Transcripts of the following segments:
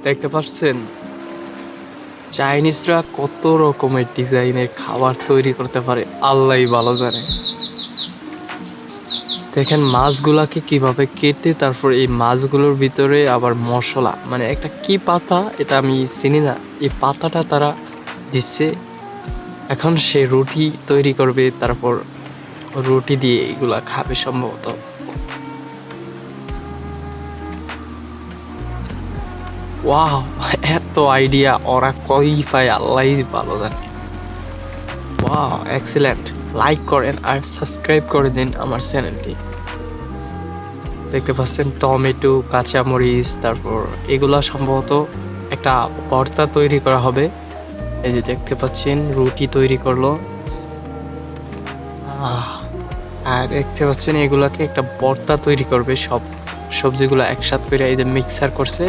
দেখতে পাচ্ছেন চাইনিজরা কত রকমের ডিজাইনের খাবার তৈরি করতে পারে, আল্লাহই ভালো জানে। দেখেন মাছগুলাকে কিভাবে কেটে তারপর এই মাছগুলোর ভিতরে আবার মশলা, মানে একটা কি পাতা এটা আমি চিনি না, এই পাতাটা তারা দিচ্ছে। এখন সে রুটি তৈরি করবে, তারপর রুটি দিয়ে এগুলা খাবে সম্ভবত। ওয়াও, এত আইডিয়া ওরা কই পায় আল্লাহই ভালো জানে। Wow, excellent. লাইক করেন আর সাবস্ক্রাইব করে দিন আমার চ্যানেলটি। দেখতে পাচ্ছেন টমেটো, কাঁচামরিচ, তারপর এগুলা সম্ভবত একটা ভর্তা তৈরি করা হবে। এই যে দেখতে পাচ্ছেন রুটি তৈরি করলো। আর দেখতে পাচ্ছেন এগুলাকে একটা ভর্তা তৈরি করবে, সব সবজিগুলো একসাথে করে এই যে মিক্সার করছে।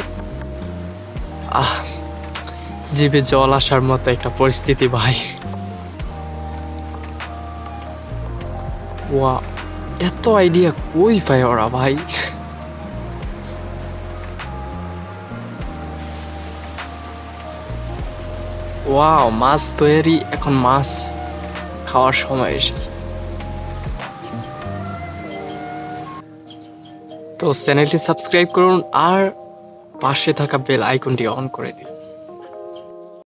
জিভে জল আসার মতো একটা পরিস্থিতি ভাই। ওয়া, এত আইডিয়া কই পায় ওরা ভাই। ওয়াও, মাছ তৈরি, এখন মাছ খাওয়ার সময় এসেছে। তো চ্যানেলটি সাবস্ক্রাইব করুন আর পাশে থাকা বেল আইকনটি অন করে দিন।